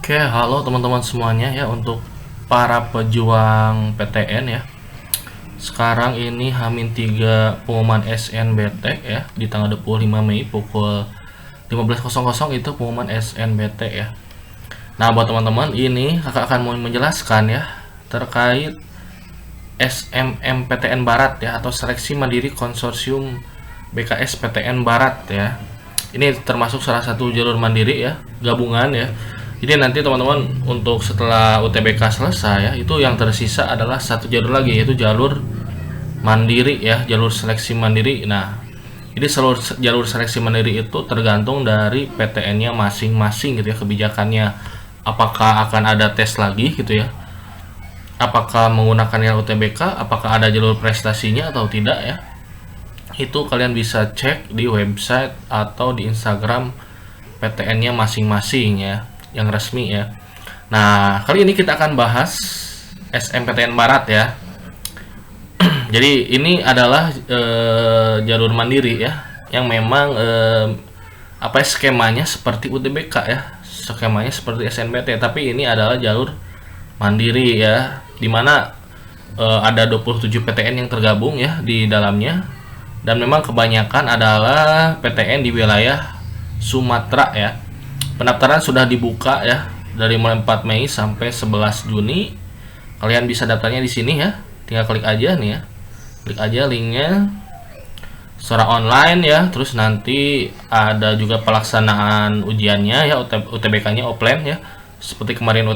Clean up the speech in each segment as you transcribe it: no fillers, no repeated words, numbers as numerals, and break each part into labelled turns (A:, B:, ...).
A: Oke, halo teman-teman semuanya ya, untuk para pejuang PTN ya. Sekarang ini H-3 pengumuman SNBT ya, di tanggal 25 Mei pukul 15.00 itu pengumuman SNBT ya. Nah, buat teman-teman ini kakak akan mau menjelaskan ya terkait SMMPTN Barat ya, atau Seleksi Mandiri Konsorsium BKS PTN Barat ya. Ini termasuk salah satu jalur mandiri ya, gabungan ya. Jadi nanti teman-teman untuk setelah UTBK selesai ya, itu yang tersisa adalah satu jalur lagi, yaitu jalur mandiri ya, jalur seleksi mandiri. Nah, jadi jalur seleksi mandiri itu tergantung dari PTN-nya masing-masing gitu ya, kebijakannya. Apakah akan ada tes lagi gitu ya, apakah menggunakan UTBK, apakah ada jalur prestasinya atau tidak ya. Itu kalian bisa cek di website atau di Instagram PTN-nya masing-masing ya, yang resmi ya. Nah, kali ini kita akan bahas SMPTN Barat ya. Jadi ini adalah jalur mandiri ya, yang memang skemanya seperti UTBK ya, skemanya seperti SNBT, tapi ini adalah jalur mandiri ya, dimana ada 27 PTN yang tergabung ya di dalamnya, dan memang kebanyakan adalah PTN di wilayah Sumatera ya. Pendaftaran sudah dibuka ya, dari mulai 4 Mei sampai 11 Juni. Kalian bisa daftarnya di sini ya. Tinggal klik aja nih ya. Klik aja linknya secara online ya. Terus nanti ada juga pelaksanaan ujiannya ya, UTBK-nya offline ya. Seperti kemarin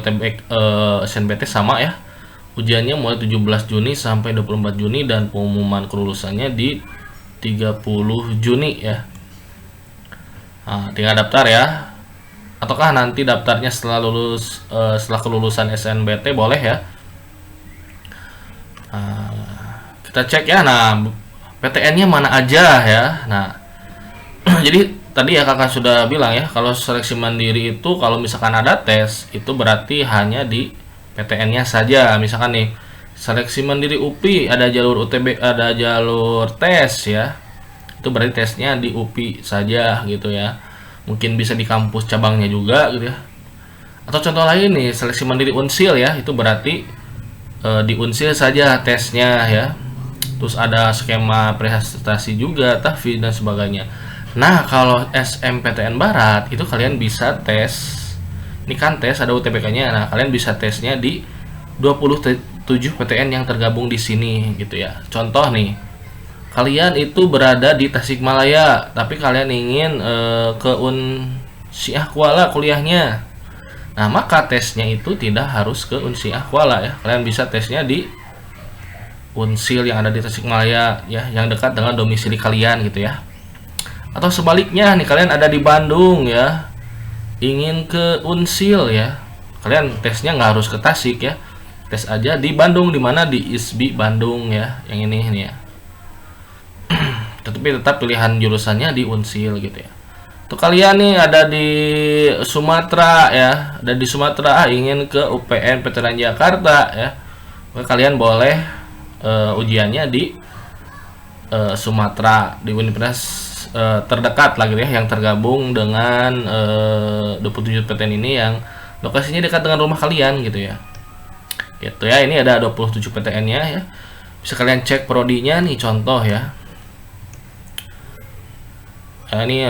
A: SNBT sama ya. Ujiannya mulai 17 Juni sampai 24 Juni dan pengumuman kelulusannya di 30 Juni ya. Nah, tinggal daftar ya. Ataukah nanti daftarnya setelah setelah kelulusan SNBT boleh ya. Nah, kita cek ya. Nah, PTN-nya mana aja ya. Nah, jadi tadi ya kakak sudah bilang ya, kalau seleksi mandiri itu kalau misalkan ada tes itu berarti hanya di PTN-nya saja. Misalkan nih seleksi mandiri UPI ada jalur UTB, ada jalur tes ya, itu berarti tesnya di UPI saja gitu ya. Mungkin bisa di kampus cabangnya juga gitu ya. Atau contoh lain nih, seleksi mandiri Unsil ya, itu berarti di Unsil saja tesnya ya. Terus ada skema prestasi juga, tahfiz dan sebagainya. Nah, kalau SMPTN Barat itu kalian bisa tes. Ini kan tes ada UTBK-nya. Nah, kalian bisa tesnya di 27 PTN yang tergabung di sini gitu ya. Contoh nih, kalian itu berada di Tasikmalaya, tapi kalian ingin ke Unsiah Kuala kuliahnya. Nah, maka tesnya itu tidak harus ke Unsiah Kuala ya. Kalian bisa tesnya di Unsil yang ada di Tasikmalaya ya, yang dekat dengan domisili kalian gitu ya. Atau sebaliknya nih, kalian ada di Bandung ya, ingin ke Unsil ya, kalian tesnya nggak harus ke Tasik ya. Tes aja di Bandung, di mana di ISBI Bandung ya, yang ini ya. Tetapi tetap pilihan jurusannya di Unsil gitu ya. Tuh kalian nih ada di Sumatera ya, ada di Sumatera ingin ke UPN Veteran Jakarta ya, maka kalian boleh ujiannya di Sumatera, di universitas terdekat lagi ya, yang tergabung dengan 27 PTN ini yang lokasinya dekat dengan rumah kalian gitu ya. Gitu ya, ini ada 27 PTN-nya ya. Bisa kalian cek prodinya nih, contoh ya. Nah, ini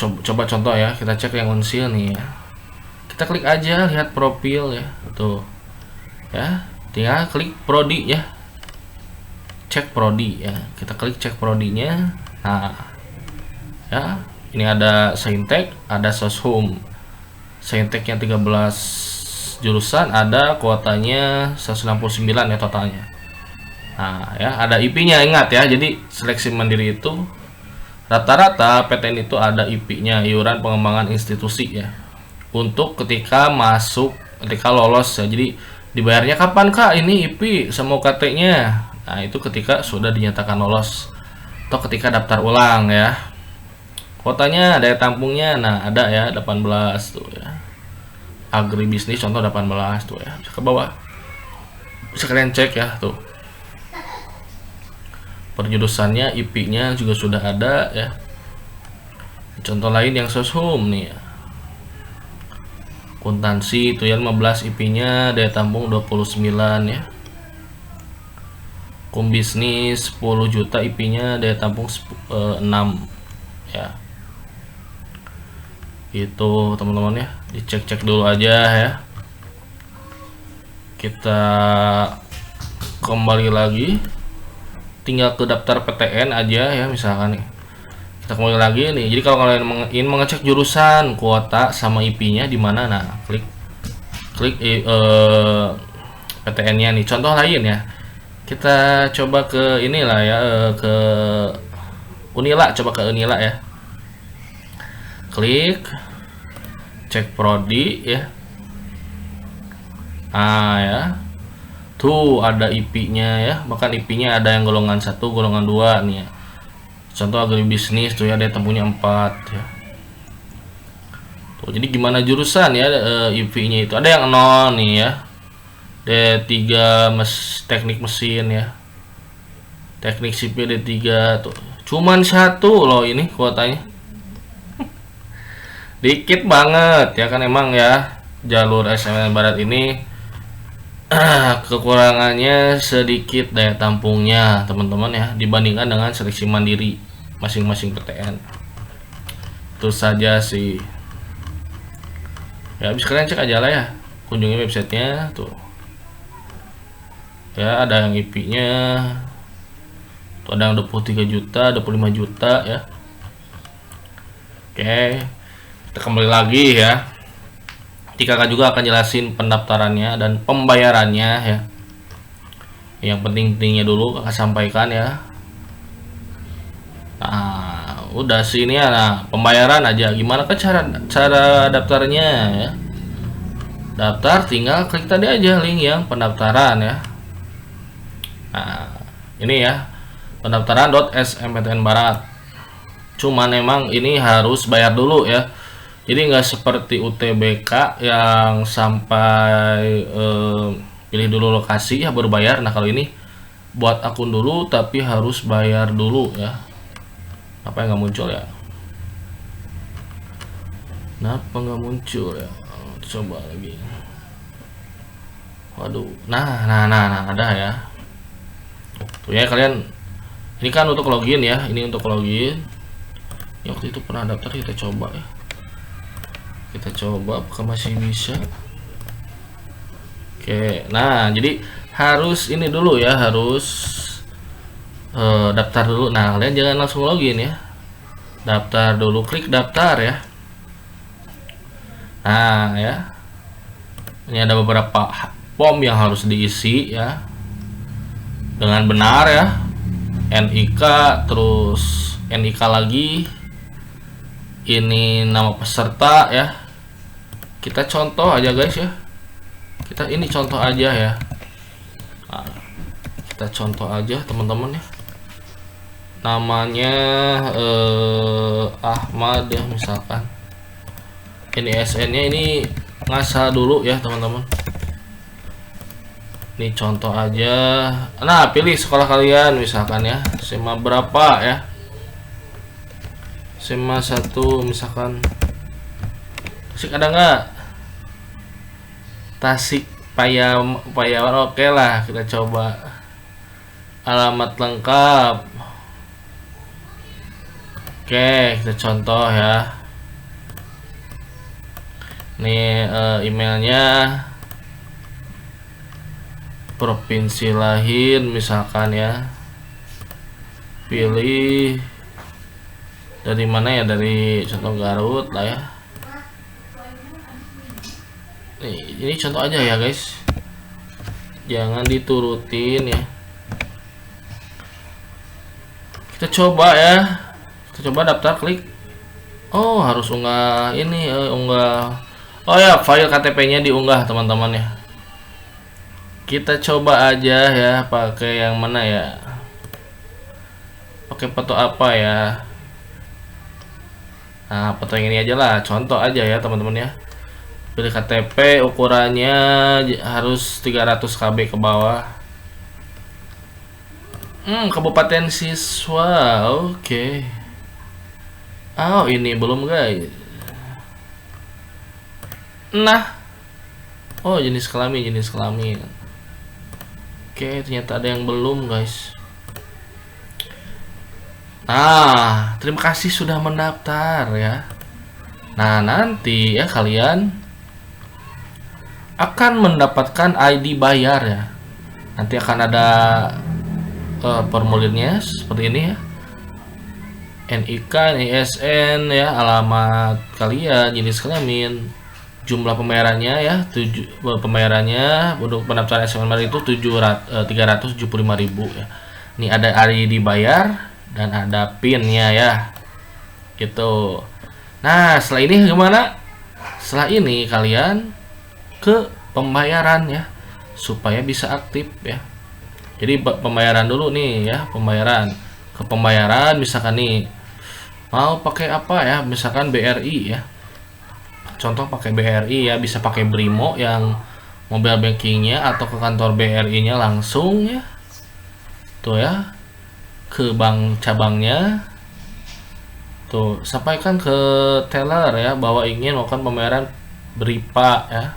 A: coba contoh ya, kita cek yang Unsil nih ya. Kita klik aja, lihat profil ya. Tuh. Ya, tinggal klik prodi ya. Cek prodi ya. Kita klik cek prodinya. Nah. Ya, ini ada Saintek, ada Soshum. Saintek yang 13 jurusan, ada kuotanya 169 ya totalnya. Nah ya, ada IP-nya, ingat ya. Jadi seleksi mandiri itu rata-rata PTN itu ada IP-nya, iuran pengembangan institusi ya, untuk ketika masuk, ketika lolos ya. Jadi dibayarnya kapan kak? Ini IP sama UKT-nya. Nah itu ketika sudah dinyatakan lolos atau ketika daftar ulang ya. Kuotanya, daya tampungnya, nah ada ya 18 tuh ya. Agribisnis contoh 18 tuh ya, bisa ke bawah, bisa kalian cek ya tuh. Perjurusannya, IP-nya juga sudah ada ya. Contoh lain yang Soshum nih ya. Akuntansi itu ya 15, IP-nya daya tampung 29 ya. Bisnis 10 juta, IP-nya daya tampung 6 ya. Itu teman-teman ya, dicek-cek dulu aja ya. Kita kembali lagi, tinggal ke daftar PTN aja ya, misalkan nih. Kita kembali lagi nih. Jadi kalau kalian ingin mengecek jurusan, kuota sama IP-nya di mana, nah klik PTN-nya nih. Contoh lain ya. Kita coba ke inilah ya, ke Unila, coba ke Unila ya. Klik cek prodi ya. Ah ya. Tuh ada IP-nya ya. Bahkan IP-nya ada yang golongan 1, golongan 2 nih ya. Contoh agribisnis tuh ya, daya tampungnya 4 ya. Tuh, jadi gimana jurusan ya, IP-nya itu. Ada yang 0 nih ya. D3 teknik mesin ya. Teknik sipil D3 tuh. Cuman 1 loh ini kuotanya. Dikit banget ya kan, emang ya jalur SNM Barat ini kekurangannya sedikit daya tampungnya teman-teman ya, dibandingkan dengan seleksi mandiri masing-masing PTN. Itu saja sih. Ya bisa kalian cek aja lah ya, kunjungi websitenya tuh. Ya ada yang IP-nya tuh, ada yang 23 juta, 25 juta ya. Oke, kita kembali lagi ya. Nanti kakak juga akan jelasin pendaftarannya dan pembayarannya ya. Yang penting-pentingnya dulu kakak sampaikan ya. Nah, udah sini ya. Nah, pembayaran aja. Gimana ke cara daftarnya ya? Daftar tinggal klik tadi aja link yang pendaftaran ya. Nah, ini ya, pendaftaran.smptn Barat. Cuman emang ini harus bayar dulu ya. Jadi nggak seperti UTBK yang sampai pilih dulu lokasi ya baru bayar. Nah kalau ini buat akun dulu tapi harus bayar dulu ya. Apa yang nggak muncul ya? Kenapa nggak muncul ya? Coba lagi. Waduh. Nah ada ya. Tuh ya kalian, ini kan untuk login ya, ini untuk login. Ya, waktu itu pernah daftar, kita coba ya. Kita coba apakah masih bisa. Oke, nah jadi harus ini dulu ya, harus daftar dulu. Nah kalian jangan langsung login ya, daftar dulu, klik daftar ya. Nah ya, ini ada beberapa form yang harus diisi ya dengan benar ya. NIK, terus NIK lagi, ini nama peserta ya. Kita contoh aja guys ya, kita ini contoh aja ya. Nah, kita contoh aja teman-teman ya, namanya Ahmad ya misalkan. Ini SN nya ini ngasal dulu ya teman-teman. Ini contoh aja. Nah pilih sekolah kalian misalkan ya, SMA berapa ya, SMA 1 misalkan. Tasik ada nggak? Tasik Payawan, oke lah, kita coba. Alamat lengkap, oke kita contoh ya. Nih emailnya, provinsi lahir misalkan ya, pilih dari mana ya, dari contoh Garut lah ya. Nih, ini contoh aja ya guys, jangan diturutin ya. Kita coba ya, kita coba daftar, klik. Oh harus unggah ini, unggah. Oh ya, file KTP-nya diunggah teman-teman ya. Kita coba aja ya, pakai yang mana ya, pakai foto apa ya. Nah foto yang ini aja lah, contoh aja ya teman-teman ya. Pilih KTP, ukurannya harus 300 KB ke bawah. Kabupaten siswa, oke. Oh ini belum guys. Nah Oh, jenis kelamin. Oke, ternyata ada yang belum, guys. Nah, terima kasih sudah mendaftar ya. Nah, nanti ya kalian akan mendapatkan ID bayar ya. Nanti akan ada formulirnya seperti ini ya. NIK, NISN ya, alamat kalian, jenis kelamin, jumlah pembayarannya ya, pembayarannya untuk pendaftaran SMN Barat itu 375.000 ya. Ini ada ID bayar dan ada PIN-nya ya. Gitu. Nah, setelah ini gimana? Setelah ini kalian ke pembayaran ya, supaya bisa aktif ya. Jadi pembayaran dulu nih ya, pembayaran. Ke pembayaran misalkan nih mau pakai apa ya, misalkan BRI ya. Contoh pakai BRI ya, bisa pakai Brimo yang mobile bankingnya, atau ke kantor BRI-nya langsung ya. Tuh ya, ke bank cabangnya. Tuh, sampaikan ke teller ya bahwa ingin melakukan pembayaran BRIPA ya.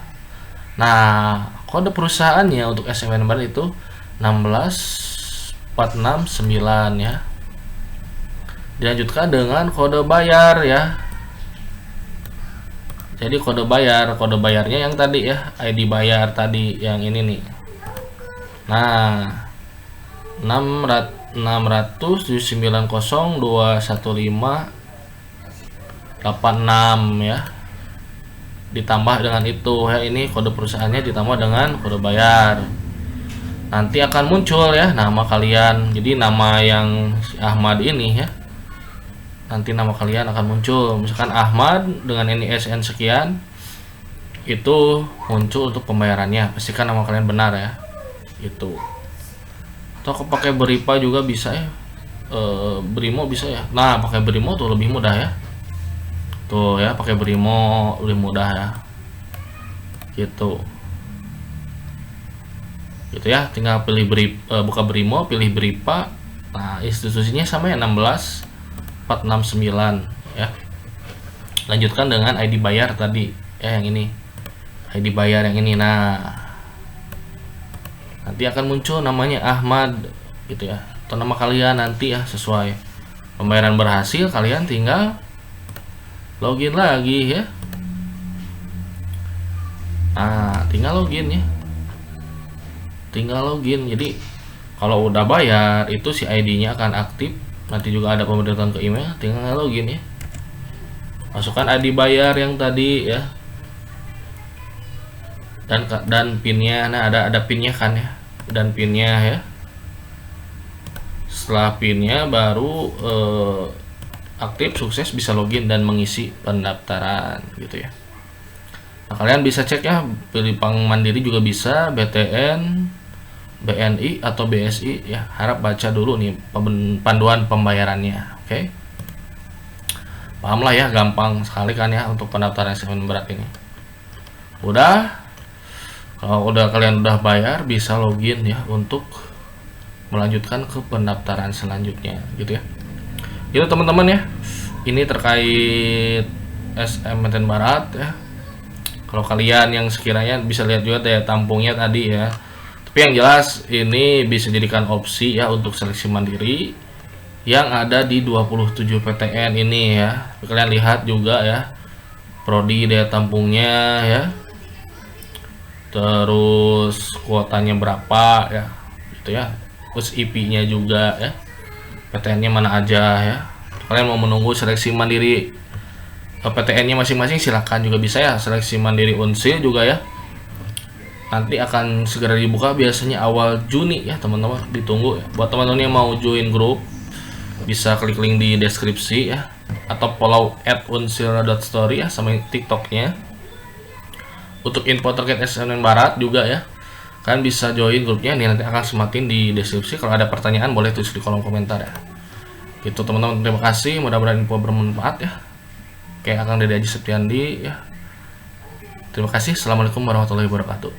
A: Nah, kode perusahaannya untuk SMN Barat itu 16469 ya. Dilanjutkan dengan kode bayar ya. Jadi kode bayarnya yang tadi ya, ID bayar tadi yang ini nih. Nah, 600.790.21586 ya. Ditambah dengan itu ya, ini kode perusahaannya ditambah dengan kode bayar. Nanti akan muncul ya nama kalian. Jadi nama yang Ahmad ini ya, nanti nama kalian akan muncul, misalkan Ahmad dengan NISN sekian, itu muncul untuk pembayarannya. Pastikan nama kalian benar ya, itu. Atau pakai BRIPA juga bisa ya, Brimo bisa ya. Nah, pakai Brimo tuh lebih mudah ya. Tuh ya, pakai Brimo lebih mudah ya, gitu. Gitu ya, tinggal pilih buka Brimo, pilih BRIPA. Nah, institusinya sama ya, 16469 ya. Lanjutkan dengan ID bayar tadi ya, yang ini. ID bayar yang ini. Nah, nanti akan muncul namanya Ahmad gitu ya, atau nama kalian nanti ya, sesuai. Pembayaran berhasil, kalian tinggal login lagi ya. Nah, tinggal login ya. Jadi kalau udah bayar itu si ID-nya akan aktif. Nanti juga ada pemberitahuan ke email, tinggal login ya. Masukkan ID bayar yang tadi ya. Dan PIN-nya, nah ada PIN-nya kan ya. Dan PIN-nya ya. Setelah PIN-nya baru aktif, sukses, bisa login dan mengisi pendaftaran gitu ya. Nah, kalian bisa cek ya, pilih Bank Mandiri juga bisa, BTN, BNI atau BSI ya. Harap baca dulu nih panduan pembayarannya. Oke. Paham lah ya, gampang sekali kan ya untuk pendaftaran SMN Barat ini. Udah. Kalau kalian udah bayar, bisa login ya untuk melanjutkan ke pendaftaran selanjutnya gitu ya. Itu teman-teman ya. Ini terkait SMN Barat ya. Kalau kalian yang sekiranya bisa lihat juga daya tampungnya tadi ya. Tapi yang jelas ini bisa dijadikan opsi ya untuk seleksi mandiri yang ada di 27 PTN ini ya. Kalian lihat juga ya, prodi daya tampungnya ya, terus kuotanya berapa ya gitu ya, terus IP-nya juga ya, PTN-nya mana aja ya. Kalian mau menunggu seleksi mandiri PTN-nya masing-masing, silakan juga bisa ya. Seleksi mandiri Unsil juga ya, nanti akan segera dibuka, biasanya awal Juni ya teman-teman, ditunggu ya. Buat teman-teman yang mau join grup, bisa klik link di deskripsi ya, atau follow @unsil.story ya, sama TikToknya. Untuk info terkait SMN Barat juga ya, kalian bisa join grupnya nih, nanti akan semakin di deskripsi. Kalau ada pertanyaan boleh tulis di kolom komentar ya. Gitu teman-teman, terima kasih, mudah-mudahan info bermanfaat ya. Kayak Akang Dede Aji Septiandi ya. Terima kasih. Assalamualaikum warahmatullahi wabarakatuh.